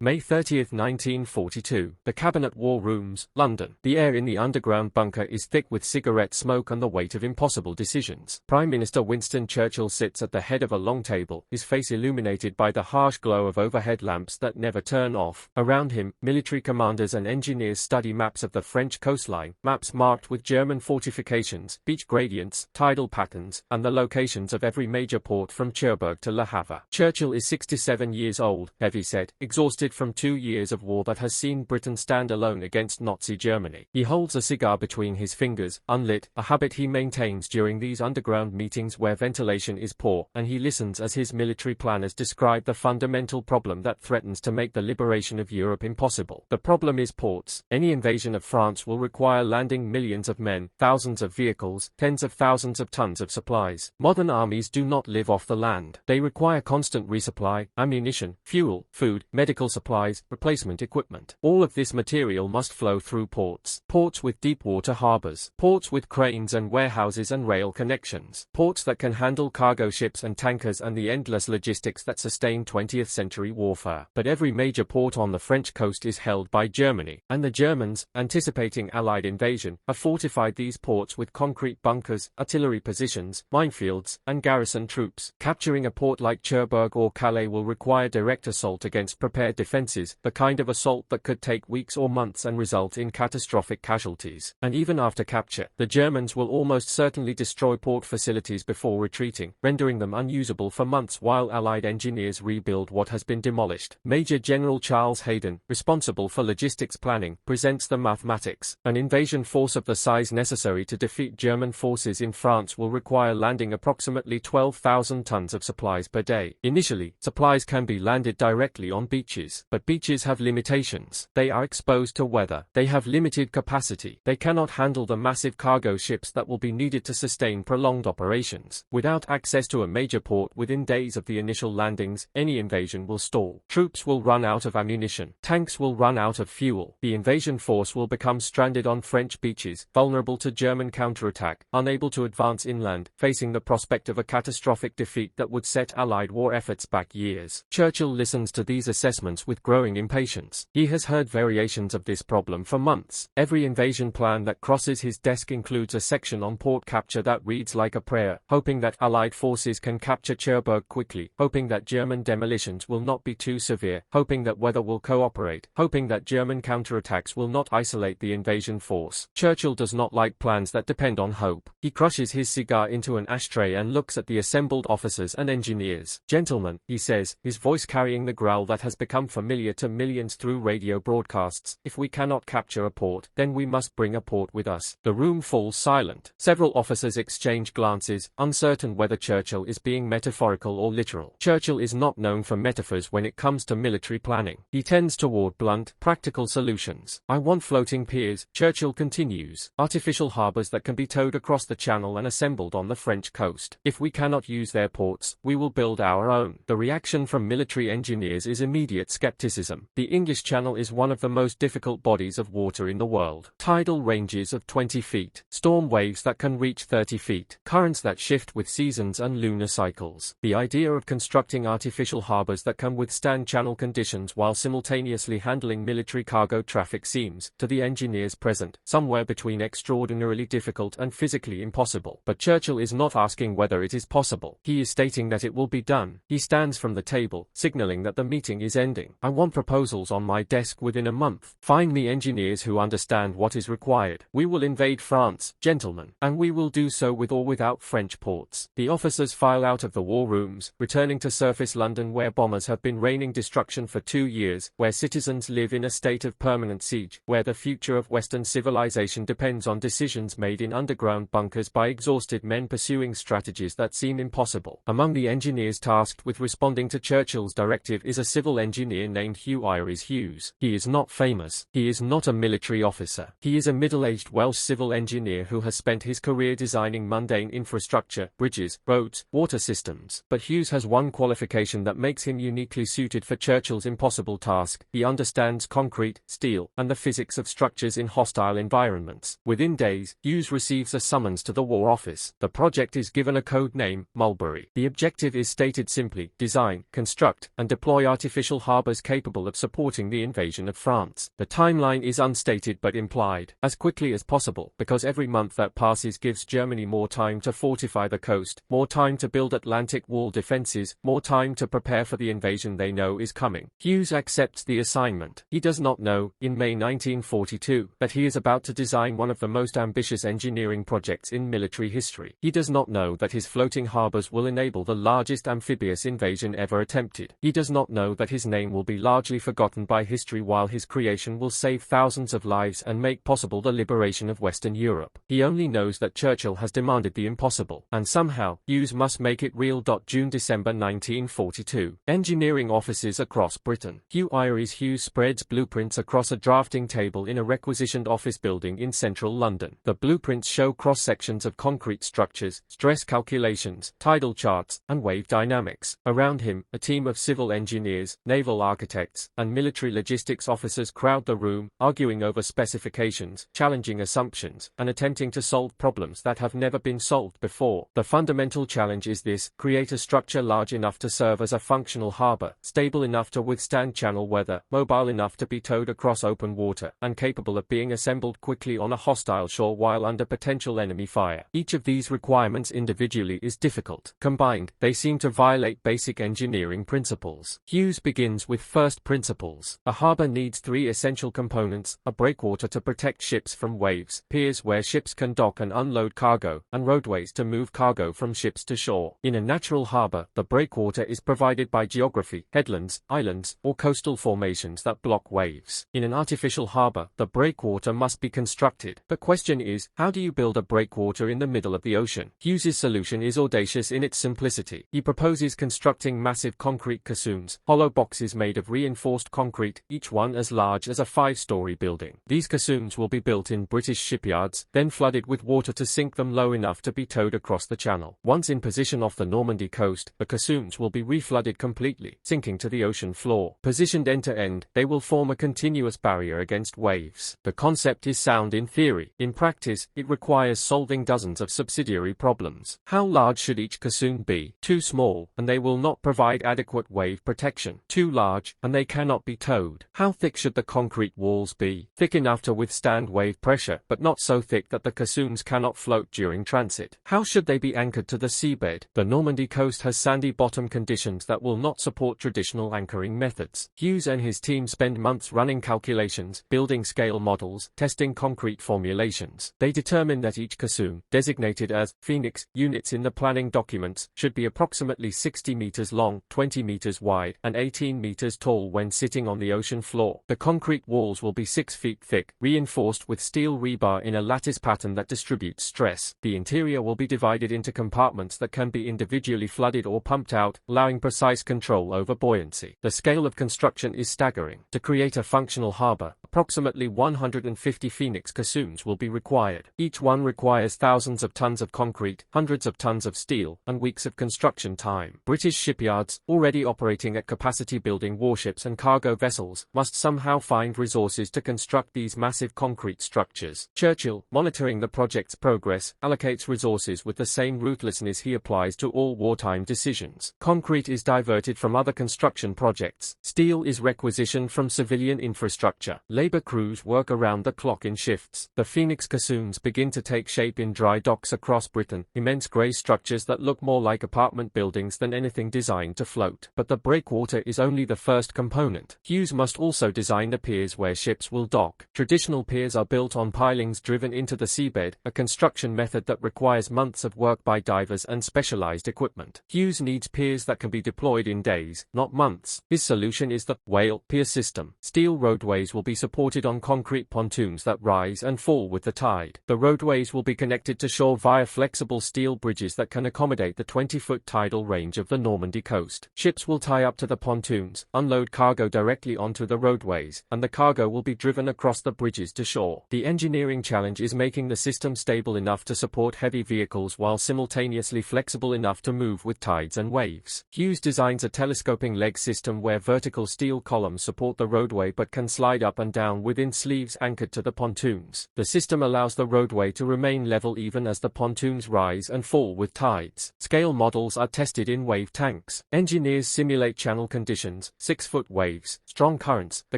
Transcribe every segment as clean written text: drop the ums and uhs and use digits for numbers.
May 30, 1942. The Cabinet War Rooms, London. The air in the underground bunker is thick with cigarette smoke and the weight of impossible decisions. Prime Minister Winston Churchill sits at the head of a long table, his face illuminated by the harsh glow of overhead lamps that never turn off. Around him, military commanders and engineers study maps of the French coastline, maps marked with German fortifications, beach gradients, tidal patterns, and the locations of every major port from Cherbourg to Le Havre. Churchill is 67 years old, heavy set, exhausted from 2 years of war that has seen Britain stand alone against Nazi Germany. He holds a cigar between his fingers, unlit, a habit he maintains during these underground meetings where ventilation is poor, and he listens as his military planners describe the fundamental problem that threatens to make the liberation of Europe impossible. The problem is ports. Any invasion of France will require landing millions of men, thousands of vehicles, tens of thousands of tons of supplies. Modern armies do not live off the land. They require constant resupply, ammunition, fuel, food, medical supplies, replacement equipment. All of this material must flow through ports. Ports with deep water harbors. Ports with cranes and warehouses and rail connections. Ports that can handle cargo ships and tankers and the endless logistics that sustain 20th century warfare. But every major port on the French coast is held by Germany, and the Germans, anticipating Allied invasion, have fortified these ports with concrete bunkers, artillery positions, minefields, and garrison troops. Capturing a port like Cherbourg or Calais will require direct assault against prepared defenses, the kind of assault that could take weeks or months and result in catastrophic casualties. And even after capture, the Germans will almost certainly destroy port facilities before retreating, rendering them unusable for months while Allied engineers rebuild what has been demolished. Major General Charles Hayden, responsible for logistics planning, presents the mathematics. An invasion force of the size necessary to defeat German forces in France will require landing approximately 12,000 tons of supplies per day. Initially, supplies can be landed directly on beaches, but beaches have limitations. They are exposed to weather. They have limited capacity. They cannot handle the massive cargo ships that will be needed to sustain prolonged operations. Without access to a major port within days of the initial landings, any invasion will stall. Troops will run out of ammunition. Tanks will run out of fuel. The invasion force will become stranded on French beaches, vulnerable to German counterattack, unable to advance inland, facing the prospect of a catastrophic defeat that would set Allied war efforts back years. Churchill listens to these assessments with growing impatience. He has heard variations of this problem for months. Every invasion plan that crosses his desk includes a section on port capture that reads like a prayer, hoping that Allied forces can capture Cherbourg quickly, hoping that German demolitions will not be too severe, hoping that weather will cooperate, hoping that German counterattacks will not isolate the invasion force. Churchill does not like plans that depend on hope. He crushes his cigar into an ashtray and looks at the assembled officers and engineers. "Gentlemen," he says, his voice carrying the growl that has become familiar to millions through radio broadcasts, "if we cannot capture a port, then we must bring a port with us." The room falls silent. Several officers exchange glances, uncertain whether Churchill is being metaphorical or literal. Churchill is not known for metaphors when it comes to military planning. He tends toward blunt, practical solutions. "I want floating piers," Churchill continues, "artificial harbors that can be towed across the channel and assembled on the French coast. If we cannot use their ports, we will build our own." The reaction from military engineers is immediate skepticism. The English Channel is one of the most difficult bodies of water in the world. Tidal ranges of 20 feet, storm waves that can reach 30 feet, currents that shift with seasons and lunar cycles. The idea of constructing artificial harbors that can withstand channel conditions while simultaneously handling military cargo traffic seems, to the engineers present, somewhere between extraordinarily difficult and physically impossible. But Churchill is not asking whether it is possible. He is stating that it will be done. He stands from the table, signaling that the meeting is ending. "I want proposals on my desk within a month. Find me engineers who understand what is required. We will invade France, gentlemen, and we will do so with or without French ports." The officers file out of the war rooms, returning to surface London where bombers have been raining destruction for 2 years, where citizens live in a state of permanent siege, where the future of Western civilization depends on decisions made in underground bunkers by exhausted men pursuing strategies that seem impossible. Among the engineers tasked with responding to Churchill's directive is a civil engineer named Hugh Iorys Hughes. He is not famous. He is not a military officer. He is a middle-aged Welsh civil engineer who has spent his career designing mundane infrastructure, bridges, roads, water systems. But Hughes has one qualification that makes him uniquely suited for Churchill's impossible task. He understands concrete, steel, and the physics of structures in hostile environments. Within days, Hughes receives a summons to the War Office. The project is given a code name, Mulberry. The objective is stated simply: design, construct, and deploy artificial harbors harbors capable of supporting the invasion of France. The timeline is unstated but implied, as quickly as possible, because every month that passes gives Germany more time to fortify the coast, more time to build Atlantic wall defenses, more time to prepare for the invasion they know is coming. Hughes accepts the assignment. He does not know, in May 1942, that he is about to design one of the most ambitious engineering projects in military history. He does not know that his floating harbors will enable the largest amphibious invasion ever attempted. He does not know that his name will be largely forgotten by history while his creation will save thousands of lives and make possible the liberation of Western Europe. He only knows that Churchill has demanded the impossible, and somehow, Hughes must make it real. June-December 1942. Engineering offices across Britain. Hugh Iorys Hughes spreads blueprints across a drafting table in a requisitioned office building in central London. The blueprints show cross-sections of concrete structures, stress calculations, tidal charts, and wave dynamics. Around him, a team of civil engineers, naval architects, and military logistics officers crowd the room, arguing over specifications, challenging assumptions, and attempting to solve problems that have never been solved before. The fundamental challenge is this: create a structure large enough to serve as a functional harbor, stable enough to withstand channel weather, mobile enough to be towed across open water, and capable of being assembled quickly on a hostile shore while under potential enemy fire. Each of these requirements individually is difficult. Combined, they seem to violate basic engineering principles. Hughes begins with first principles. A harbor needs three essential components: a breakwater to protect ships from waves, piers where ships can dock and unload cargo, and roadways to move cargo from ships to shore. In a natural harbor, the breakwater is provided by geography, headlands, islands, or coastal formations that block waves. In an artificial harbor, the breakwater must be constructed. The question is, how do you build a breakwater in the middle of the ocean? Hughes's solution is audacious in its simplicity. He proposes constructing massive concrete caissons, hollow boxes made of reinforced concrete, each one as large as a 5-story building. These caissons will be built in British shipyards, then flooded with water to sink them low enough to be towed across the channel. Once in position off the Normandy coast, the caissons will be reflooded completely, sinking to the ocean floor. Positioned end to end, they will form a continuous barrier against waves. The concept is sound in theory. In practice, it requires solving dozens of subsidiary problems. How large should each caisson be? Too small, and they will not provide adequate wave protection. Too large, and they cannot be towed. How thick should the concrete walls be? Thick enough to withstand wave pressure, but not so thick that the caissons cannot float during transit. How should they be anchored to the seabed? The Normandy coast has sandy bottom conditions that will not support traditional anchoring methods. Hughes and his team spend months running calculations, building scale models, testing concrete formulations. They determine that each caisson, designated as Phoenix units in the planning documents, should be approximately 60 meters long, 20 meters wide, and 18 meters tall when sitting on the ocean floor. The concrete walls will be 6 feet thick, reinforced with steel rebar in a lattice pattern that distributes stress. The interior will be divided into compartments that can be individually flooded or pumped out, allowing precise control over buoyancy. The scale of construction is staggering. To create a functional harbor, approximately 150 Phoenix caissons will be required. Each one requires thousands of tons of concrete, hundreds of tons of steel, and weeks of construction time. British shipyards, already operating at capacity building warships and cargo vessels, must somehow find resources to construct these massive concrete structures. Churchill, monitoring the project's progress, allocates resources with the same ruthlessness he applies to all wartime decisions. Concrete is diverted from other construction projects. Steel is requisitioned from civilian infrastructure. Labor crews work around the clock in shifts. The Phoenix caissons begin to take shape in dry docks across Britain, immense grey structures that look more like apartment buildings than anything designed to float. But the breakwater is only the first component. Hughes must also design the piers where ships will dock. Traditional piers are built on pilings driven into the seabed, a construction method that requires months of work by divers and specialized equipment. Hughes needs piers that can be deployed in days, not months. His solution is the whale pier system. Steel roadways will be supported on concrete pontoons that rise and fall with the tide. The roadways will be connected to shore via flexible steel bridges that can accommodate the 20-foot tidal range of the Normandy coast. Ships will tie up to the pontoons, unload cargo directly onto the roadways, and the cargo will be driven across the bridges to shore. The engineering challenge is making the system stable enough to support heavy vehicles while simultaneously flexible enough to move with tides and waves. Hughes designs a telescoping leg system where vertical steel columns support the roadway but can slide up and down down within sleeves anchored to the pontoons. The system allows the roadway to remain level even as the pontoons rise and fall with tides. Scale models are tested in wave tanks. Engineers simulate channel conditions, 6-foot waves, strong currents, the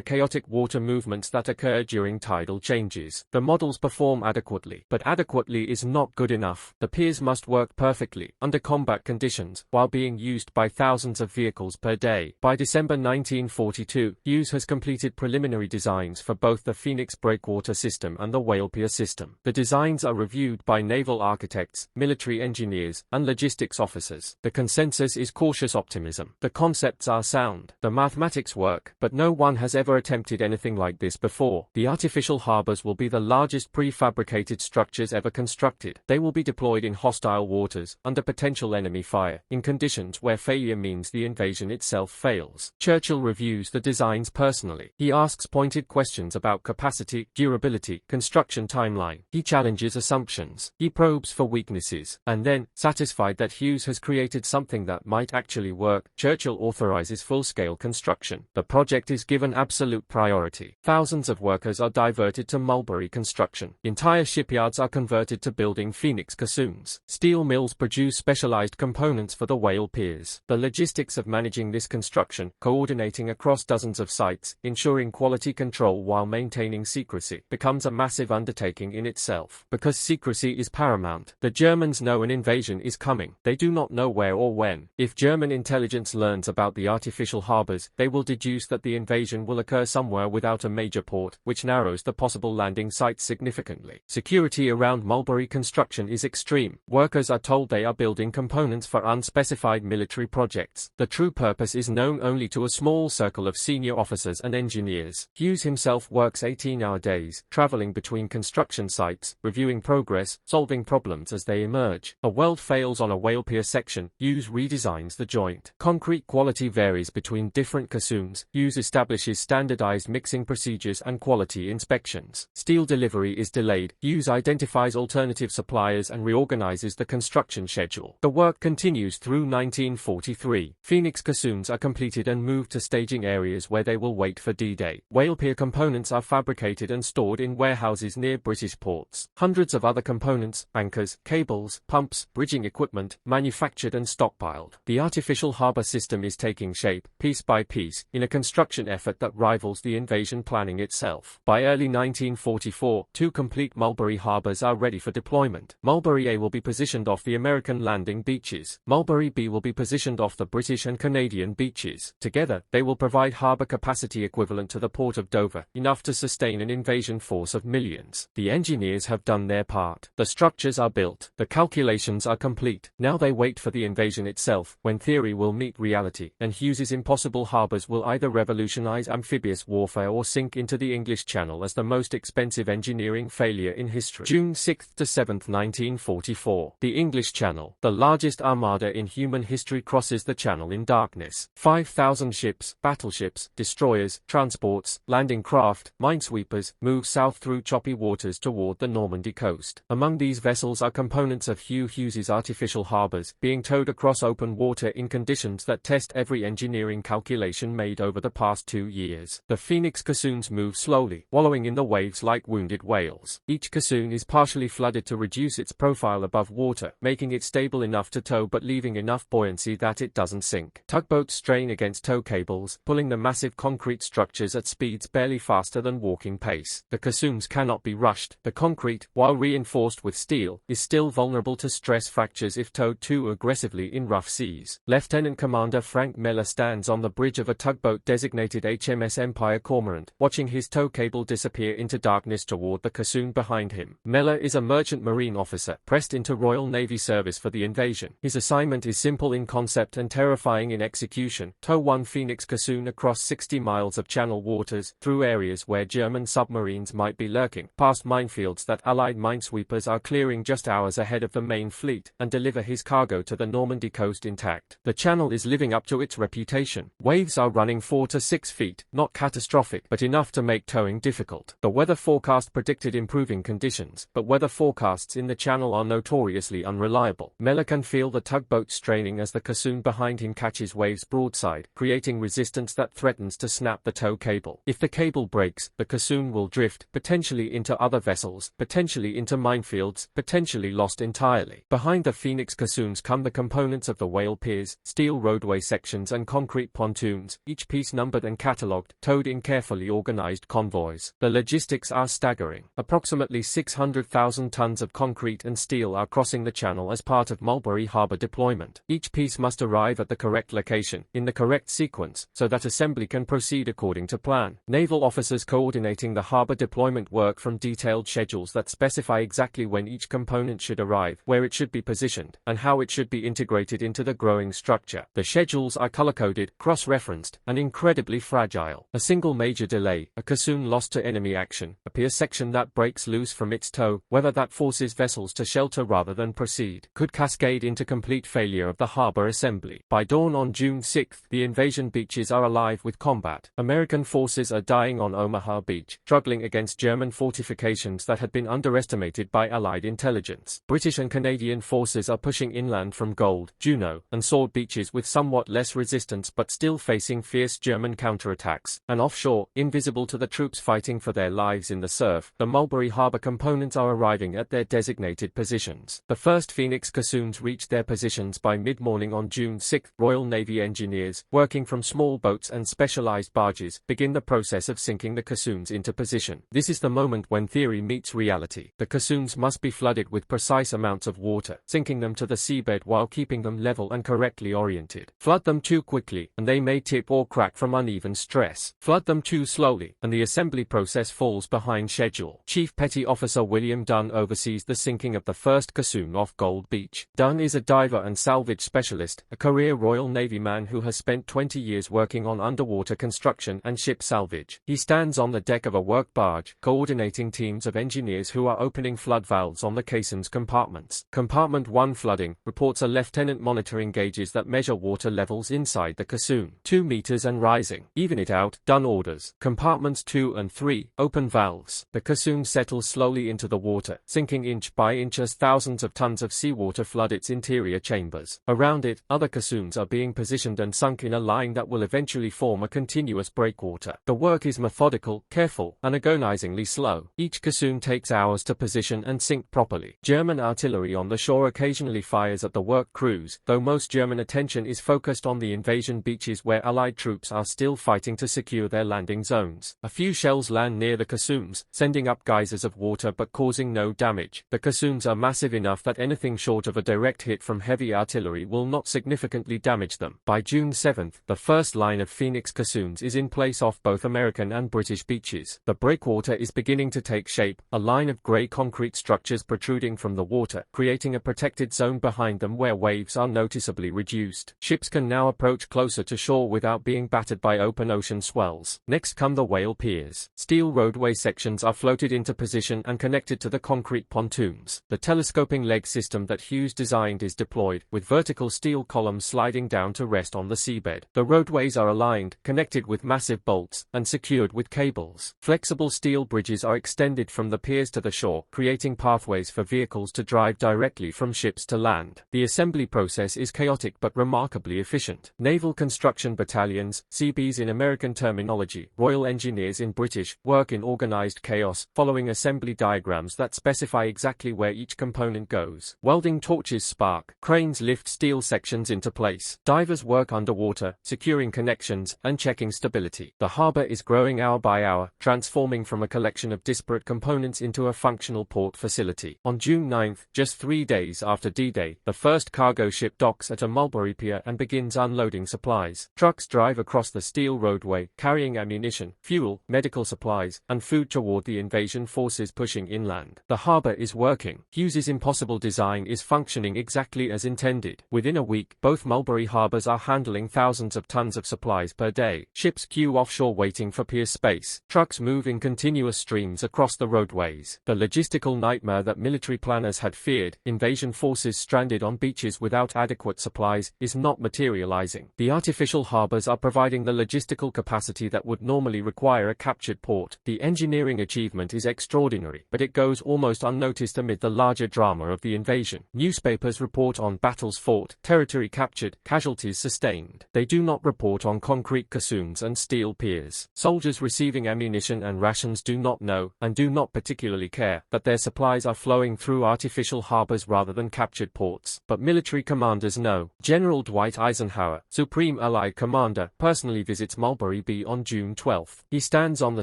chaotic water movements that occur during tidal changes. The models perform adequately, but adequately is not good enough. The piers must work perfectly, under combat conditions, while being used by thousands of vehicles per day. By December 1942, Hughes has completed preliminary designs for both the Phoenix breakwater system and the whale pier system. The designs are reviewed by naval architects, military engineers, and logistics officers. The consensus is cautious optimism. The concepts are sound. The mathematics work, but no one has ever attempted anything like this before. The artificial harbors will be the largest prefabricated structures ever constructed. They will be deployed in hostile waters, under potential enemy fire, in conditions where failure means the invasion itself fails. Churchill reviews the designs personally. He asks pointed questions about capacity, durability, construction timeline. He challenges assumptions. He probes for weaknesses. And then, satisfied that Hughes has created something that might actually work, Churchill authorizes full-scale construction. The project is given absolute priority. Thousands of workers are diverted to Mulberry construction. Entire shipyards are converted to building Phoenix caissoons. Steel mills produce specialized components for the whale piers. The logistics of managing this construction, coordinating across dozens of sites, ensuring quality control while maintaining secrecy, becomes a massive undertaking in itself. Because secrecy is paramount, the Germans know an invasion is coming. They do not know where or when. If German intelligence learns about the artificial harbors, they will deduce that the invasion will occur somewhere without a major port, which narrows the possible landing sites significantly. Security around Mulberry construction is extreme. Workers are told they are building components for unspecified military projects. The true purpose is known only to a small circle of senior officers and engineers. Hughes himself works 18-hour days, traveling between construction sites, reviewing progress, solving problems as they emerge. A weld fails on a whale pier section, Hughes redesigns the joint. Concrete quality varies between different caissoons. Hughes establishes standardized mixing procedures and quality inspections. Steel delivery is delayed. Hughes identifies alternative suppliers and reorganizes the construction schedule. The work continues through 1943. Phoenix caissoons are completed and moved to staging areas where they will wait for D-Day. Whale pier components are fabricated and stored in warehouses near British ports. Hundreds of other components, anchors, cables, pumps, bridging equipment, manufactured and stockpiled. The artificial harbor system is taking shape, piece by piece, in a construction effort that rivals the invasion planning itself. By early 1944, 2 complete Mulberry harbors are ready for deployment. Mulberry A will be positioned off the American landing beaches. Mulberry B will be positioned off the British and Canadian beaches. Together, they will provide harbor capacity equivalent to the port of Dover, enough to sustain an invasion force of millions. The engineers have done their part. The structures are built. The calculations are complete. Now they wait for the invasion itself, when theory will meet reality, and Hughes's impossible harbors will either revolutionize amphibious warfare or sink into the English Channel as the most expensive engineering failure in history. June 6 to 7, 1944. The English Channel, the largest armada in human history, crosses the channel in darkness. 5,000 ships, battleships, destroyers, transports, landing craft, minesweepers, move south through choppy waters toward the Normandy coast. Among these vessels are components of Hugh Hughes's artificial harbors, being towed across open water in conditions that test every engineering calculation made over the past 2 years. The Phoenix caissoons move slowly, wallowing in the waves like wounded whales. Each caissoon is partially flooded to reduce its profile above water, making it stable enough to tow but leaving enough buoyancy that it doesn't sink. Tugboats strain against tow cables, pulling the massive concrete structures at speeds barely faster than walking pace. The caissoons cannot be rushed. The concrete, while reinforced with steel, is still vulnerable to stress fractures if towed too aggressively in rough seas. Lieutenant Commander Frank Mellor stands on the bridge of a tugboat designated HMS Empire Cormorant, watching his tow cable disappear into darkness toward the caissoon behind him. Mellor is a merchant marine officer, pressed into Royal Navy service for the invasion. His assignment is simple in concept and terrifying in execution: tow one Phoenix caissoon across 60 miles of channel waters, through areas where German submarines might be lurking, past minefields that Allied minesweepers are clearing just hours ahead of the main fleet, and deliver his cargo to the Normandy coast intact. The channel is living up to its reputation. Waves are running 4 to 6 feet, not catastrophic, but enough to make towing difficult. The weather forecast predicted improving conditions, but weather forecasts in the channel are notoriously unreliable. Mellor can feel the tugboat straining as the caissoon behind him catches waves broadside, creating resistance that threatens to snap the tow cable. If the cable cable breaks, the Casoon will drift, potentially into other vessels, potentially into minefields, potentially lost entirely. Behind the Phoenix Casoons come the components of the whale piers, steel roadway sections and concrete pontoons, each piece numbered and catalogued, towed in carefully organized convoys. The logistics are staggering. Approximately 600,000 tons of concrete and steel are crossing the channel as part of Mulberry Harbor deployment. Each piece must arrive at the correct location, in the correct sequence, so that assembly can proceed according to plan. Naval officers coordinating the harbor deployment work from detailed schedules that specify exactly when each component should arrive, where it should be positioned, and how it should be integrated into the growing structure. The schedules are color-coded, cross-referenced, and incredibly fragile. A single major delay, a Casoon lost to enemy action, a pier section that breaks loose from its tow, whether that forces vessels to shelter rather than proceed, could cascade into complete failure of the harbor assembly. By dawn on June 6, the invasion beaches are alive with combat. American forces are dying on Omaha Beach, struggling against German fortifications that had been underestimated by Allied intelligence. British and Canadian forces are pushing inland from Gold, Juno, and Sword beaches with somewhat less resistance but still facing fierce German counterattacks. And offshore, invisible to the troops fighting for their lives in the surf, the Mulberry Harbor components are arriving at their designated positions. The first Phoenix Casoons reached their positions by mid-morning on June 6. Royal Navy engineers, working from small boats and specialized barges, begin the process of sinking the Casoons into position. This is the moment when theory meets reality. The Casoons must be flooded with precise amounts of water, sinking them to the seabed while keeping them level and correctly oriented. Flood them too quickly, and they may tip or crack from uneven stress. Flood them too slowly, and the assembly process falls behind schedule. Chief Petty Officer William Dunn oversees the sinking of the first Casoon off Gold Beach. Dunn is a diver and salvage specialist, a career Royal Navy man who has spent 20 years working on underwater construction and ship salvage. He stands on the deck of a work barge, coordinating teams of engineers who are opening flood valves on the caisson's compartments. Compartment 1 flooding, reports a lieutenant monitoring gauges that measure water levels inside the Casoon. 2 meters and rising. Even it out, Dunn orders. Compartments 2 and 3, open valves. The Casoon settles slowly into the water, sinking inch by inch as thousands of tons of seawater flood its interior chambers. Around it, other Casoons are being positioned and sunk in a line that will eventually form a continuous breakwater. The work is methodical, careful, and agonizingly slow. Each Casoon takes hours to position and sink properly. German artillery on the shore occasionally fires at the work crews, though most German attention is focused on the invasion beaches where Allied troops are still fighting to secure their landing zones. A few shells land near the Casoons, sending up geysers of water but causing no damage. The Casoons are massive enough that anything short of a direct hit from heavy artillery will not significantly damage them. By June 7, the first line of Phoenix Casoons is in place off both American and British beaches. The breakwater is beginning to take shape, a line of grey concrete structures protruding from the water, creating a protected zone behind them where waves are noticeably reduced. Ships can now approach closer to shore without being battered by open ocean swells. Next come the whale piers. Steel roadway sections are floated into position and connected to the concrete pontoons. The telescoping leg system that Hughes designed is deployed, with vertical steel columns sliding down to rest on the seabed. The roadways are aligned, connected with massive bolts, and secured with cables. Flexible steel bridges are extended from the piers to the shore, creating pathways for vehicles to drive directly from ships to land. The assembly process is chaotic but remarkably efficient. Naval construction battalions, CBs in American terminology, Royal Engineers in British, work in organized chaos, following assembly diagrams that specify exactly where each component goes. Welding torches spark, cranes lift steel sections into place. Divers work underwater, securing connections and checking stability. The harbor is growing hour by hour, transforming from a collection of disparate components into a functional port facility. On June 9, just 3 days after D-Day, the first cargo ship docks at a Mulberry pier and begins unloading supplies. Trucks drive across the steel roadway, carrying ammunition, fuel, medical supplies, and food toward the invasion forces pushing inland. The harbor is working. Hughes's impossible design is functioning exactly as intended. Within a week, both Mulberry Harbors are handling thousands of tons of supplies per day. Ships queue offshore waiting for pier space. Trucks move in continuous streams across the roadways. The logistical nightmare that military planners had feared, invasion forces stranded on beaches without adequate supplies, is not materializing. The artificial harbors are providing the logistical capacity that would normally require a captured port. The engineering achievement is extraordinary, but it goes almost unnoticed amid the larger drama of the invasion. Newspapers report on battles fought, territory captured, casualties sustained. They do not report on concrete Casoons and steel piers. Soldiers Soldiers receiving ammunition and rations do not know, and do not particularly care, that their supplies are flowing through artificial harbors rather than captured ports. But military commanders know. General Dwight Eisenhower, Supreme Allied Commander, personally visits Mulberry Bay on June 12. He stands on the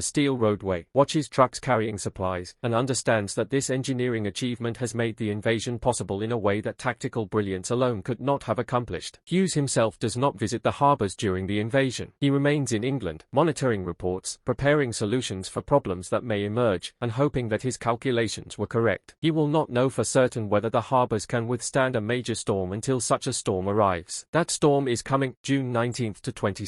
steel roadway, watches trucks carrying supplies, and understands that this engineering achievement has made the invasion possible in a way that tactical brilliance alone could not have accomplished. Hughes himself does not visit the harbors during the invasion. He remains in England, monitoring reports, preparing solutions for problems that may emerge, and hoping that his calculations were correct. He will not know for certain whether the harbors can withstand a major storm until such a storm arrives. That storm is coming, June 19 to 22,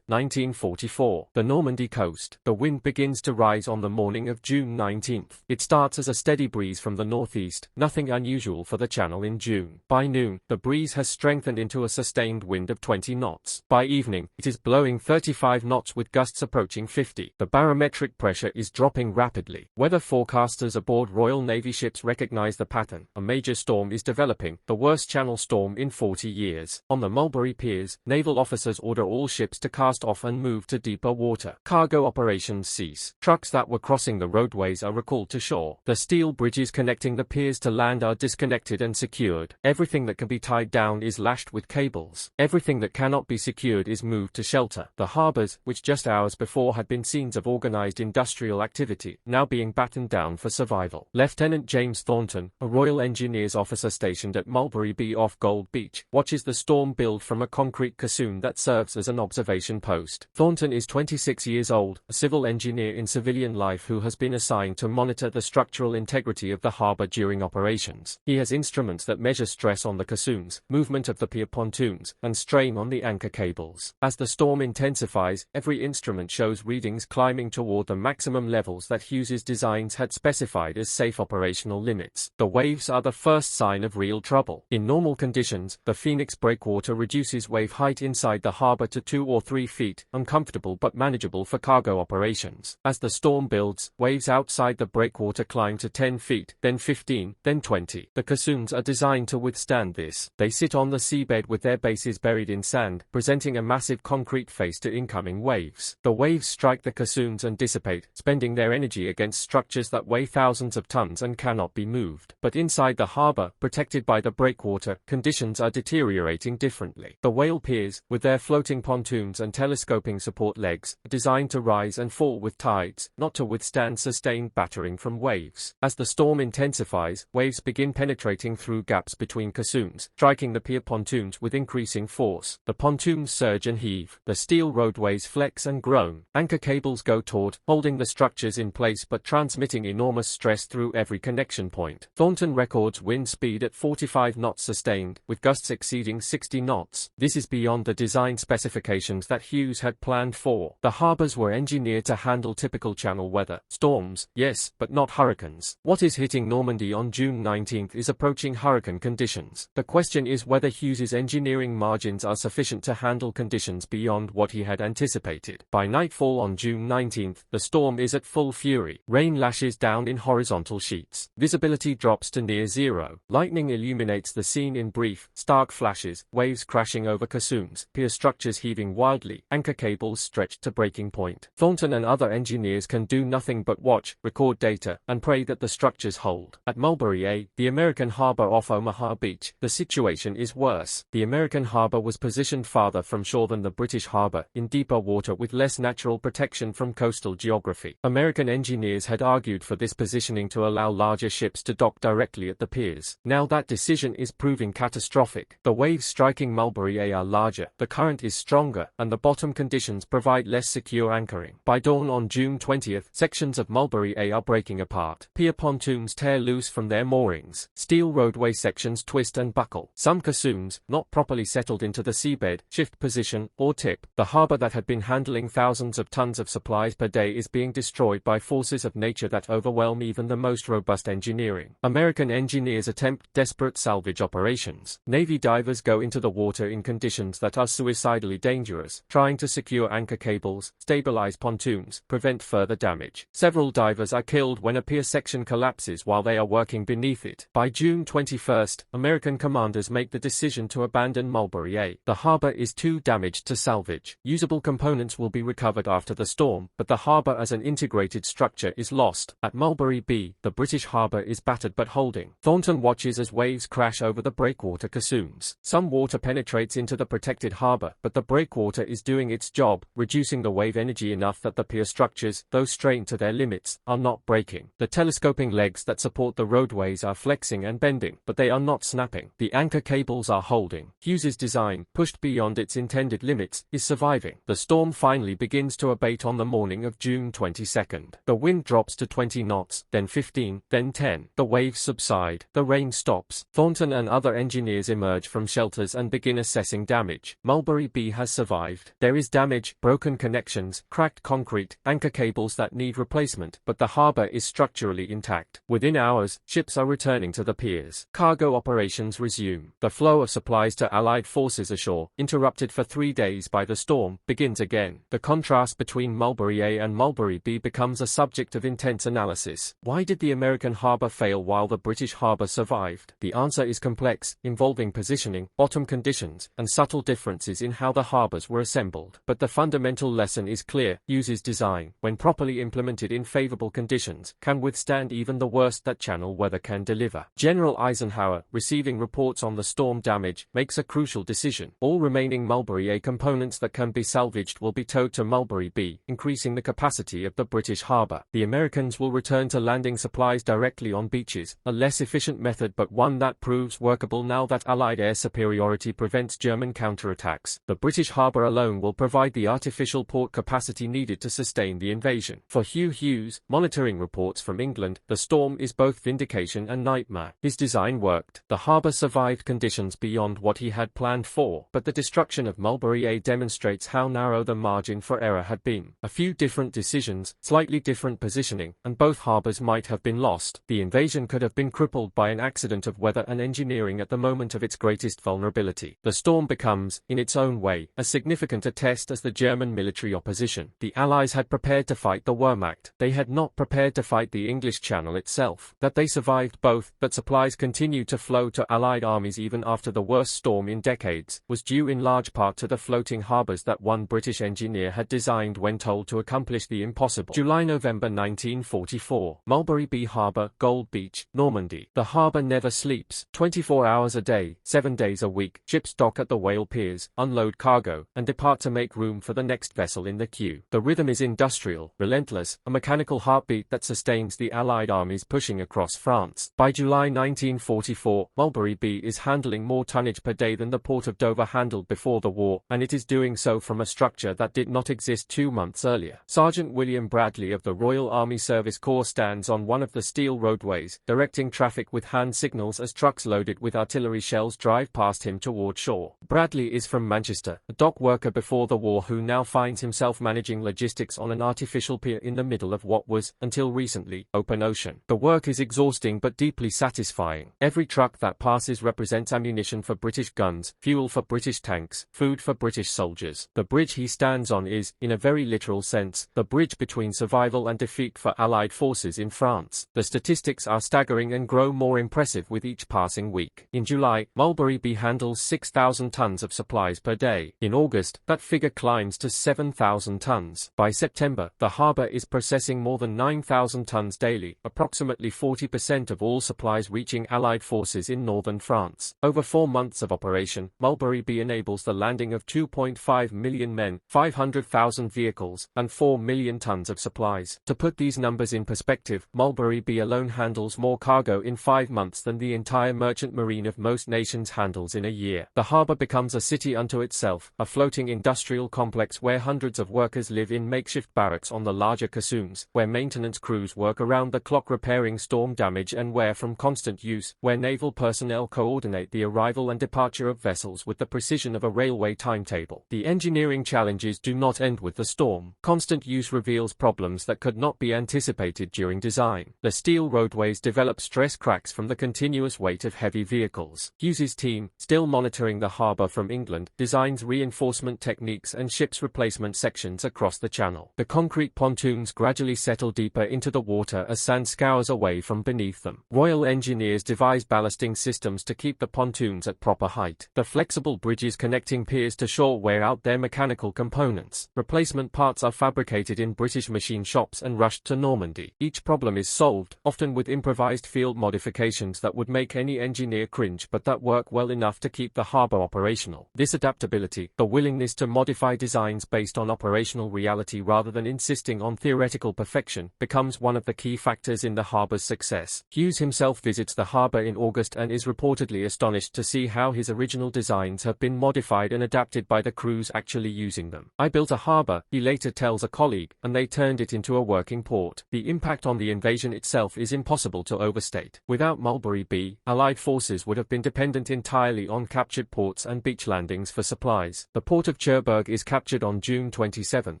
1944. The Normandy coast. The wind begins to rise on the morning of June 19. It starts as a steady breeze from the northeast, nothing unusual for the channel in June. By noon, the breeze has strengthened into a sustained wind of 20 knots. By evening, it is blowing 35 knots with gusts approaching 50. The barometric pressure is dropping rapidly. Weather forecasters aboard Royal Navy ships recognize the pattern. A major storm is developing, the worst channel storm in 40 years. On the Mulberry piers, naval officers order all ships to cast off and move to deeper water. Cargo operations cease. Trucks that were crossing the roadways are recalled to shore. The steel bridges connecting the piers to land are disconnected and secured. Everything that can be tied down is lashed with cables. Everything that cannot be secured is moved to shelter. The harbors, which just hours before had been scenes of organized industrial activity, now being battened down for survival. Lieutenant James Thornton, a Royal Engineers officer stationed at Mulberry Bay off Gold Beach, watches the storm build from a concrete caisson that serves as an observation post. Thornton is 26 years old, a civil engineer in civilian life who has been assigned to monitor the structural integrity of the harbor during operations. He has instruments that measure stress on the caissons, movement of the pier pontoons, and strain on the anchor cables. As the storm intensifies, every instrument shows readings climbing toward the maximum levels that Hughes's designs had specified as safe operational limits. The waves are the first sign of real trouble. In normal conditions, the Phoenix breakwater reduces wave height inside the harbor to 2 or 3 feet, uncomfortable but manageable for cargo operations. As the storm builds, waves outside the breakwater climb to 10 feet, then 15, then 20. The caissons are designed to withstand this. They sit on the seabed with their bases buried in sand, presenting a massive concrete face to incoming waves. The waves strike the caissons and dissipate, spending their energy against structures that weigh thousands of tons and cannot be moved. But inside the harbor, protected by the breakwater, conditions are deteriorating differently. The whale piers, with their floating pontoons and telescoping support legs, are designed to rise and fall with tides, not to withstand sustained battering from waves. As the storm intensifies, waves begin penetrating through gaps between caissons, striking the pier pontoons with increasing force. The pontoons surge and heave. The steel roadways flex and groan. Anchor cables go taut, holding the structures in place but transmitting enormous stress through every connection point. Thornton records wind speed at 45 knots sustained, with gusts exceeding 60 knots. This is beyond the design specifications that Hughes had planned for. The harbors were engineered to handle typical channel weather. Storms, yes, but not hurricanes. What is hitting Normandy on June 19 is approaching hurricane conditions. The question is whether Hughes's engineering margins are sufficient to handle conditions beyond what he had anticipated. By nightfall on June 19, the storm is at full fury. Rain lashes down in horizontal sheets. Visibility drops to near zero. Lightning illuminates the scene in brief, stark flashes, waves crashing over caissons, pier structures heaving wildly, anchor cables stretched to breaking point. Thornton and other engineers can do nothing but watch, record data, and pray that the structures hold. At Mulberry Bay, the American harbor off Omaha Beach, the situation is worse. The American harbor was positioned farther from shore than the British harbor, in deeper water with less natural protection from coastal geography. American engineers had argued for this positioning to allow larger ships to dock directly at the piers. Now that decision is proving catastrophic. The waves striking Mulberry Bay are larger, the current is stronger, and the bottom conditions provide less secure anchoring. By dawn on June 20, sections of Mulberry Bay are breaking apart. Pier pontoons tear loose from their moorings. Steel roadway sections twist and buckle. Some caissons, not properly settled into the seabed, shift position, or tip. The harbor that had been handling thousands of tons of supplies per day is being destroyed by forces of nature that overwhelm even the most robust engineering. American engineers attempt desperate salvage operations. Navy divers go into the water in conditions that are suicidally dangerous, trying to secure anchor cables, stabilize pontoons, prevent further damage. Several divers are killed when a pier section collapses while they are working beneath it. By June 21, American commanders make the decision to abandon Mulberry Bay. The harbor is too damaged to salvage. Usable components will be recovered restored after the storm, but the harbour as an integrated structure is lost. At Mulberry Bay, the British harbour is battered but holding. Thornton watches as waves crash over the breakwater caissons. Some water penetrates into the protected harbour, but the breakwater is doing its job, reducing the wave energy enough that the pier structures, though strained to their limits, are not breaking. The telescoping legs that support the roadways are flexing and bending, but they are not snapping. The anchor cables are holding. Hughes's design, pushed beyond its intended limits, is surviving. The storm finally begins to abate on the morning of June 22nd. The wind drops to 20 knots, then 15, then 10. The waves subside. The rain stops. Thornton and other engineers emerge from shelters and begin assessing damage. Mulberry Bay has survived. There is damage, broken connections, cracked concrete, anchor cables that need replacement, but the harbour is structurally intact. Within hours, ships are returning to the piers. Cargo operations resume. The flow of supplies to Allied forces ashore, interrupted for 3 days by the storm, begins again. The contrast between Mulberry A and Mulberry B becomes a subject of intense analysis. Why did the American harbour fail while the British harbour survived? The answer is complex, involving positioning, bottom conditions, and subtle differences in how the harbours were assembled. But the fundamental lesson is clear: Hughes's design, when properly implemented in favourable conditions, can withstand even the worst that channel weather can deliver. General Eisenhower, receiving reports on the storm damage, makes a crucial decision. All remaining Mulberry A components that can be salvaged will be towed to Mulberry B, increasing the capacity of the British harbour. The Americans will return to landing supplies directly on beaches, a less efficient method but one that proves workable now that Allied air superiority prevents German counterattacks. The British harbour alone will provide the artificial port capacity needed to sustain the invasion. For Hugh Hughes, monitoring reports from England, the storm is both vindication and nightmare. His design worked. The harbour survived conditions beyond what he had planned for, but the destruction of Mulberry A demonstrates how narrow the margin for error had been. A few different decisions, slightly different positioning, and both harbours might have been lost. The invasion could have been crippled by an accident of weather and engineering at the moment of its greatest vulnerability. The storm becomes, in its own way, as significant a test as the German military opposition. The Allies had prepared to fight the Wehrmacht. They had not prepared to fight the English Channel itself. That they survived both, but supplies continued to flow to Allied armies even after the worst storm in decades, was due in large part to the floating harbours that one British engineer had designed when told to accomplish the impossible. July-November 1944. Mulberry Bay Harbour, Gold Beach, Normandy. The harbour never sleeps. 24 hours a day, 7 days a week, ships dock at the whale piers, unload cargo, and depart to make room for the next vessel in the queue. The rhythm is industrial, relentless, a mechanical heartbeat that sustains the Allied armies pushing across France. By July 1944, Mulberry Bay is handling more tonnage per day than the port of Dover handled before the war, and it is doing so from a structure that did not exist 2 months earlier. Sergeant William Bradley of the Royal Army Service Corps stands on one of the steel roadways, directing traffic with hand signals as trucks loaded with artillery shells drive past him toward shore. Bradley is from Manchester, a dock worker before the war who now finds himself managing logistics on an artificial pier in the middle of what was, until recently, open ocean. The work is exhausting but deeply satisfying. Every truck that passes represents ammunition for British guns, fuel for British tanks, food for British soldiers. The bridge he stands on is, in a very literal sense, the bridge between survival and defeat for Allied forces in France. The statistics are staggering and grow more impressive with each passing week. In July, Mulberry Bay handles 6,000 tons of supplies per day. In August, that figure climbs to 7,000 tons. By September, the harbour is processing more than 9,000 tons daily, approximately 40% of all supplies reaching Allied forces in northern France. Over 4 months of operation, Mulberry Bay enables the landing of 2.5 million men, 500,000 vehicles, and 4 million tons of supplies. To put these numbers in perspective, Mulberry Bay alone handles more cargo in 5 months than the entire merchant marine of most nations handles in a year. The harbour becomes a city unto itself, a floating industrial complex where hundreds of workers live in makeshift barracks on the larger caissons, where maintenance crews work around the clock repairing storm damage and where from constant use, where naval personnel coordinate the arrival and departure of vessels with the precision of a railway timetable. The engineering challenges do not end with the storm. Constant use reveals problems that could not be anticipated during design. The steel roadways develop stress cracks from the continuous weight of heavy vehicles. Hughes's team, still monitoring the harbour from England, designs reinforcement techniques and ships replacement sections across the channel. The concrete pontoons gradually settle deeper into the water as sand scours away from beneath them. Royal engineers devise ballasting systems to keep the pontoons at proper height. The flexible bridges connecting piers to shore wear out their mechanical components. Replacement Replacement parts are fabricated in British machine shops and rushed to Normandy. Each problem is solved, often with improvised field modifications that would make any engineer cringe but that work well enough to keep the harbour operational. This adaptability, the willingness to modify designs based on operational reality rather than insisting on theoretical perfection, becomes one of the key factors in the harbour's success. Hughes himself visits the harbour in August and is reportedly astonished to see how his original designs have been modified and adapted by the crews actually using them. "I built a harbour," he later tells a colleague, "and they turned it into a working port." The impact on the invasion itself is impossible to overstate. Without Mulberry Bee, Allied forces would have been dependent entirely on captured ports and beach landings for supplies. The port of Cherbourg is captured on June 27,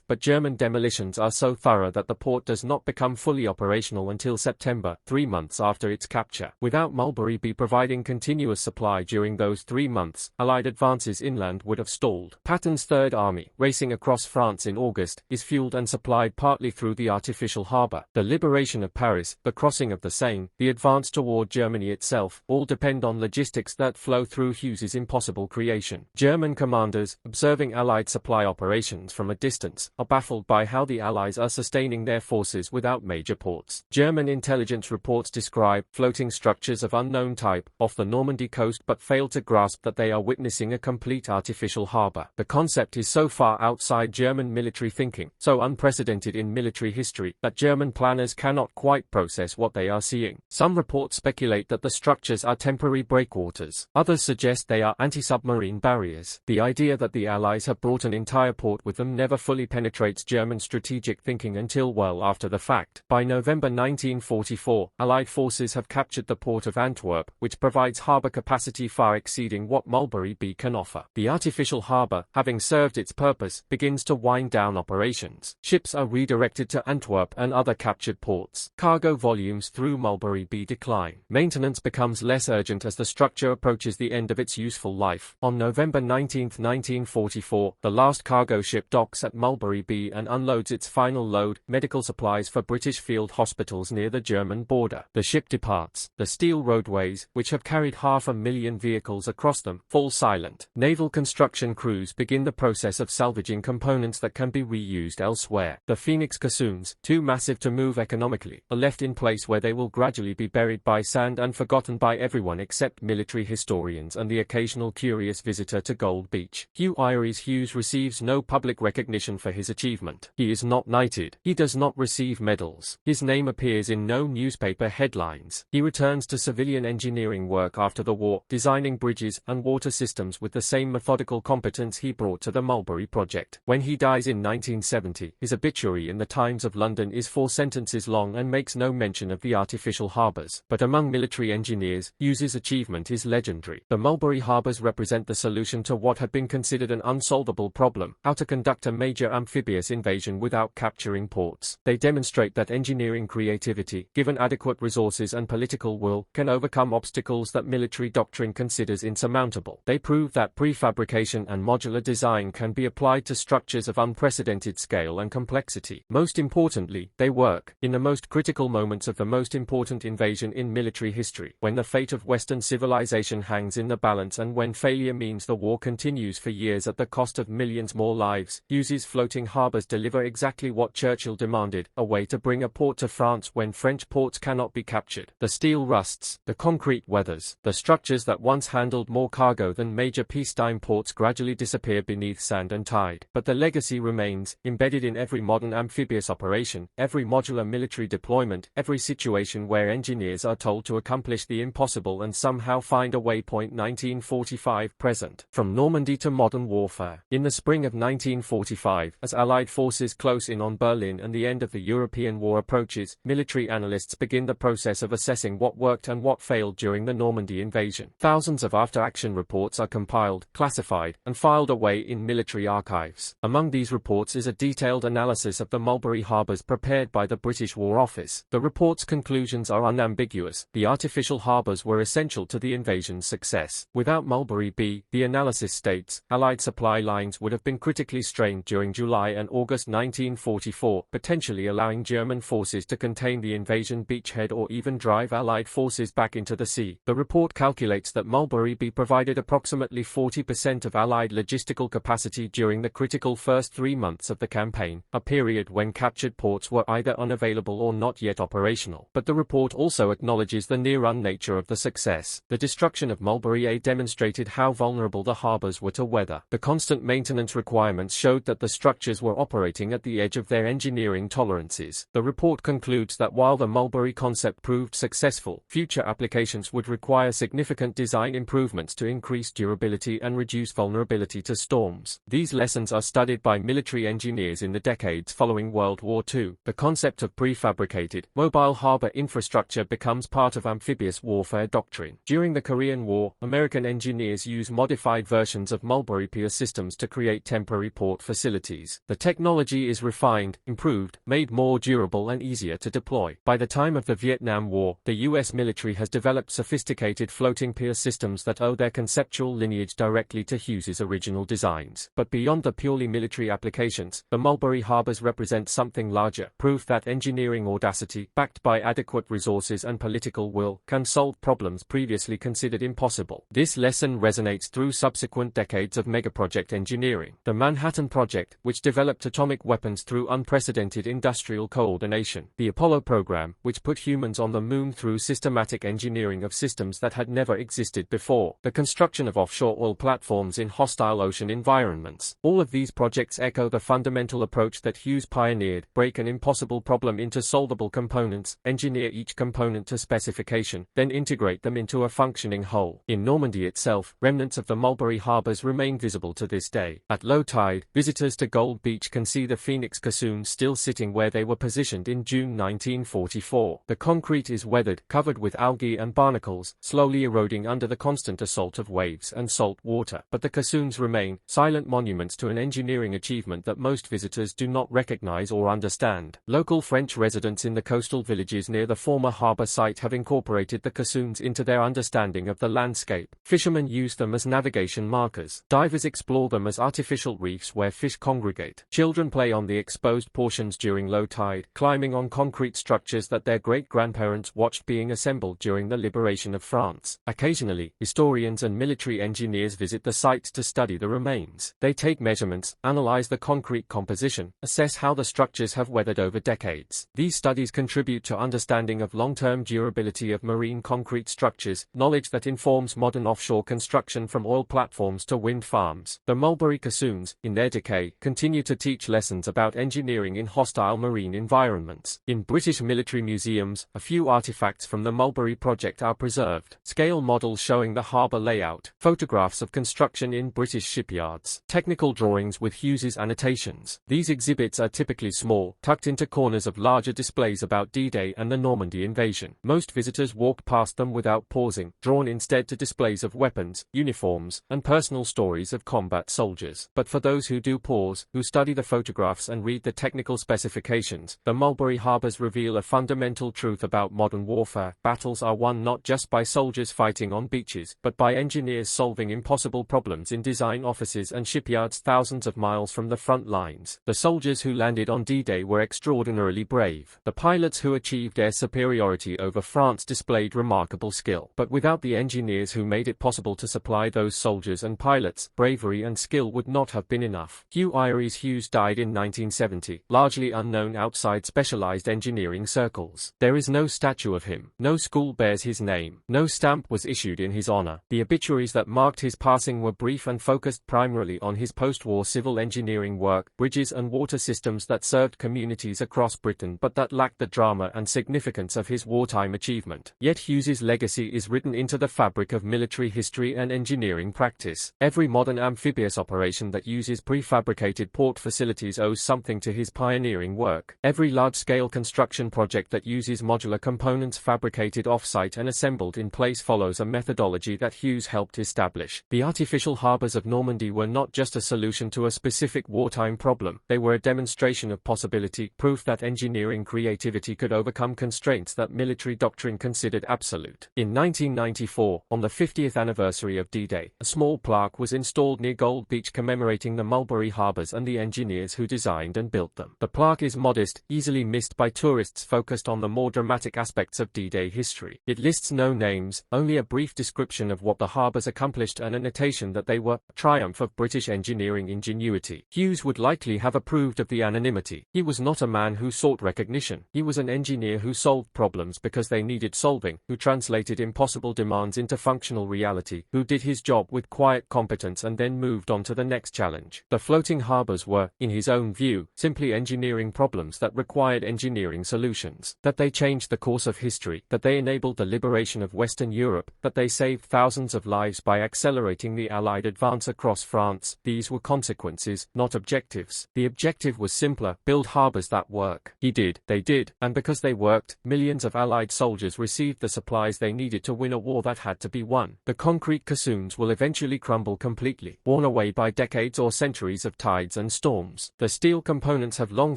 but German demolitions are so thorough that the port does not become fully operational until September, 3 months after its capture. Without Mulberry Bee providing continuous supply during those 3 months, Allied advances inland would have stalled. Patton's Third Army, racing across France in August, is fueled and supplied partly through the artificial harbour. The liberation of Paris, the crossing of the Seine, the advance toward Germany itself, all depend on logistics that flow through Hughes's impossible creation. German commanders, observing Allied supply operations from a distance, are baffled by how the Allies are sustaining their forces without major ports. German intelligence reports describe floating structures of unknown type off the Normandy coast but fail to grasp that they are witnessing a complete artificial harbour. The concept is so far outside German military thinking, so unprecedented in military history, that German planners cannot quite process what they are seeing. Some reports speculate that the structures are temporary breakwaters. Others suggest they are anti-submarine barriers. The idea that the Allies have brought an entire port with them never fully penetrates German strategic thinking until well after the fact. By November 1944, Allied forces have captured the port of Antwerp, which provides harbour capacity far exceeding what Mulberry Bee can offer. The artificial harbour, having served its purpose, begins to wind down operations. Ships are redirected to Antwerp and other captured ports. Cargo volumes through Mulberry Bee decline. Maintenance becomes less urgent as the structure approaches the end of its useful life. On November 19, 1944, the last cargo ship docks at Mulberry Bee and unloads its final load, medical supplies for British field hospitals near the German border. The ship departs. The steel roadways, which have carried 500,000 vehicles across them, fall silent. Naval construction crews begin the process of salvaging components that can be reused elsewhere. The Phoenix caissoons, too massive to move economically, are left in place where they will gradually be buried by sand and forgotten by everyone except military historians and the occasional curious visitor to Gold Beach. Hugh Iorys Hughes receives no public recognition for his achievement. He is not knighted. He does not receive medals. His name appears in no newspaper headlines. He returns to civilian engineering work after the war, designing bridges and water systems with the same methodical competence he brought to the Mulberry project. When he dies in 1970, his obituary in the Times of London is 4 sentences long and makes no mention of the artificial harbours. But among military engineers, Hughes's achievement is legendary. The Mulberry Harbors represent the solution to what had been considered an unsolvable problem: how to conduct a major amphibious invasion without capturing ports. They demonstrate that engineering creativity, given adequate resources and political will, can overcome obstacles that military doctrine considers insurmountable. They prove that prefabrication and modular design can be applied to structures of unprecedented scale and complexity. Most importantly, they work in the most critical moments of the most important invasion in military history, when the fate of Western civilization hangs in the balance and when failure means the war continues for years at the cost of millions more lives. Hughes's floating harbors deliver exactly what Churchill demanded: a way to bring a port to France when French ports cannot be captured. The steel rusts, the concrete weathers, the structures that once handled more cargo than major peacetime ports gradually disappear beneath sand and tide. But the legacy remains, embedded in every modern amphibious operation, every modular military deployment, every situation where engineers are told to accomplish the impossible and somehow find a way. 1945 present. From Normandy to modern warfare. In the spring of 1945, as Allied forces close in on Berlin and the end of the European war approaches, military analysts begin the process of assessing what worked and what failed during the Normandy invasion. Thousands of after-action reports are compiled, classified, and filed away in military archives. Among these reports is a detailed analysis of the Mulberry Harbors prepared by the British War Office. The report's conclusions are unambiguous. The artificial harbors were essential to the invasion's success. Without Mulberry Bee, the analysis states, Allied supply lines would have been critically strained during July and August 1944, potentially allowing German forces to contain the invasion beachhead or even drive Allied forces back into the sea. The report calculates that Mulberry Bee provided approximately 40% of Allied logistical capacity during the critical first first 3 months of the campaign, a period when captured ports were either unavailable or not yet operational. But the report also acknowledges the near-run nature of the success. The destruction of Mulberry demonstrated how vulnerable the harbors were to weather. The constant maintenance requirements showed that the structures were operating at the edge of their engineering tolerances. The report concludes that while the Mulberry concept proved successful, future applications would require significant design improvements to increase durability and reduce vulnerability to storms. These lessons are studied by military engineers in the decades following World War II. The concept of prefabricated, mobile harbor infrastructure becomes part of amphibious warfare doctrine. During the Korean War, American engineers used modified versions of Mulberry pier systems to create temporary port facilities. The technology is refined, improved, made more durable and easier to deploy. By the time of the Vietnam War, the U.S. military has developed sophisticated floating pier systems that owe their conceptual lineage directly to Hughes's original designs. But beyond the purely military applications, the Mulberry Harbors represent something larger, proof that engineering audacity, backed by adequate resources and political will, can solve problems previously considered impossible. This lesson resonates through subsequent decades of megaproject engineering. The Manhattan Project, which developed atomic weapons through unprecedented industrial coordination. The Apollo program, which put humans on the moon through systematic engineering of systems that had never existed before. The construction of offshore oil platforms in hostile ocean environments. All of these projects echo the fundamental approach that Hughes pioneered: break an impossible problem into solvable components, engineer each component to specification, then integrate them into a functioning whole. In Normandy itself, remnants of the Mulberry Harbors remain visible to this day. At low tide, visitors to Gold Beach can see the Phoenix caissons still sitting where they were positioned in June 1944. The concrete is weathered, covered with algae and barnacles, slowly eroding under the constant assault of waves and salt water. But the caissons remain, silent monuments to an engineering achievement that most visitors do not recognize or understand. Local French residents in the coastal villages near the former harbor site have incorporated the caissons into their understanding of the landscape. Fishermen use them as navigation markers. Divers explore them as artificial reefs where fish congregate. Children play on the exposed portions during low tide, climbing on concrete structures that their great-grandparents watched being assembled during the liberation of France. Occasionally, historians and military engineers visit the sites to study the remains. They take measurements, analyze the concrete composition, assess how the structures have weathered over decades. These studies contribute to understanding of long-term durability of marine concrete structures, knowledge that informs modern offshore construction from oil platforms to wind farms. The Mulberry caissons, in their decay, continue to teach lessons about engineering in hostile marine environments. In British military museums, a few artifacts from the Mulberry project are preserved. Scale models showing the harbour layout, photographs of construction in British shipyards, technical drawings with Hughes's annotations. These exhibits are typically small, tucked into corners of larger displays about D-Day and the Normandy invasion. Most visitors walk past them without pausing, drawn instead to displays of weapons, uniforms, and personal stories of combat soldiers. But for those who do pause, who study the photographs and read the technical specifications, the Mulberry Harbors reveal a fundamental truth about modern warfare. Battles are won not just by soldiers fighting on beaches, but by engineers solving impossible problems in design offices and shipyards thousands of miles from the front lines. The soldiers who landed on D-Day were extraordinarily brave. The pilots who achieved air superiority over France displayed remarkable skill. But without the engineers who made it possible to supply those soldiers and pilots, bravery and skill would not have been enough. Hugh Iorys Hughes died in 1970, largely unknown outside specialized engineering circles. There is no statue of him, no school bears his name, no stamp was issued in his honor. The obituaries that marked his passing were brief and focused primarily on his post-war civil engineering work, bridges and water systems that served communities across Britain but that lacked the drama and significance of his wartime achievement. Yet Hughes's legacy is written into the fabric of military history and engineering practice. Every modern amphibious operation that uses prefabricated port facilities owes something to his pioneering work. Every large-scale construction project that uses modular components fabricated off-site and assembled in place follows a methodology that Hughes helped establish. The artificial harbors of Normandy were not just a solution to a specific wartime problem, they were a demonstration of possibility, proof that engineering creativity could overcome constraints that military doctrine considered absolute. In 1994, on the 50th anniversary of D-Day, a small plaque was installed near Gold Beach commemorating the Mulberry Harbors and the engineers who designed and built them. The plaque is modest, easily missed by tourists focused on the more dramatic aspects of D-Day history. It lists no names, only a brief description of what the harbors accomplished and a notation that they were a triumph of British engineering ingenuity. anonymity. Hughes would likely have approved of the anonymity. He was not a man who sought recognition. He was an engineer who solved problems because they needed solving, who translated impossible demands into functional reality, who did his job with quiet competence and then moved on to the next challenge. The floating harbors were, in his own view, simply engineering problems that required engineering solutions. That they changed the course of history, that they enabled the liberation of Western Europe, that they saved thousands of lives by accelerating the Allied advance across France. These were consequences, not objectives. The objective was simpler: build harbors that work. He did, they did, and because they worked, millions of Allied soldiers received the supplies they needed to win a war that had to be won. The concrete caissons will eventually crumble completely, worn away by decades or centuries of tides and storms. The steel components have long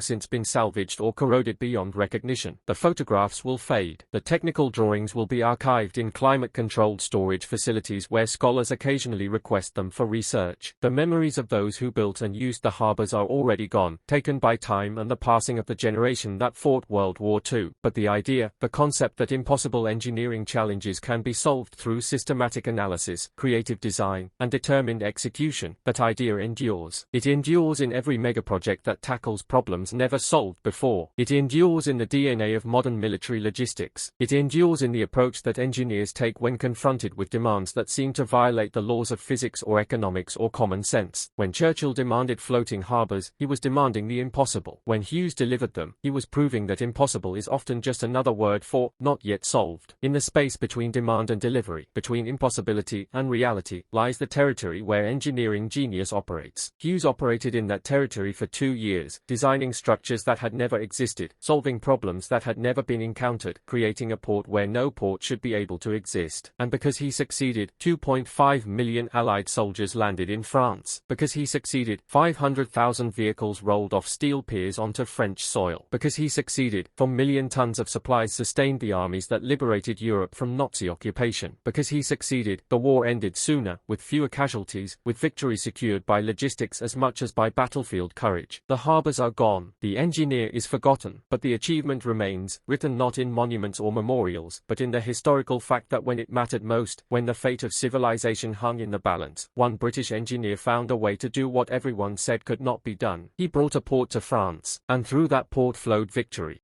since been salvaged or corroded beyond recognition. The photographs will fade. The technical drawings will be archived in climate-controlled storage facilities where scholars occasionally request them for research. The memories of those who built and used the harbors are already gone, taken by time and the passing of the generation that fought World War II. But the idea, the concept that impossible engineering challenges can be solved through systematic analysis, creative design, and determined execution, that idea endures. It endures in every megaproject that tackles problems never solved before. It endures in the DNA of modern military logistics. It endures in the approach that engineers take when confronted with demands that seem to violate the laws of physics or economics or common sense. When Churchill demanded floating harbors, he was demanding the impossible. When Hughes delivered them, he was proving that impossible is often just another word for not yet solved. In the space between demand and delivery, between impossibility and reality, lies the territory where engineering genius operates. Hughes operated in that territory for 2 years, designing structures that had never existed, solving problems that had never been encountered, creating a port where no port should be able to exist. And because he succeeded, 2.5 million Allied soldiers landed in France. Because he succeeded, 500,000 vehicles rolled off steel piers onto French soil. Because he succeeded, 4 million tons of supplies sustained the armies that liberated Europe from Nazi occupation. Because he succeeded, the war ended sooner, with fewer casualties, with victory secured by logistics as much as by battlefield courage. The harbors are gone. The engineer is forgotten, but the achievement remains, written not in monuments or memorials, but in the historical fact that when it mattered most, when the fate of civilization hung in the balance, one British engineer found a way to do what everyone said could not be done. He brought a port to France, and through that port flowed victory.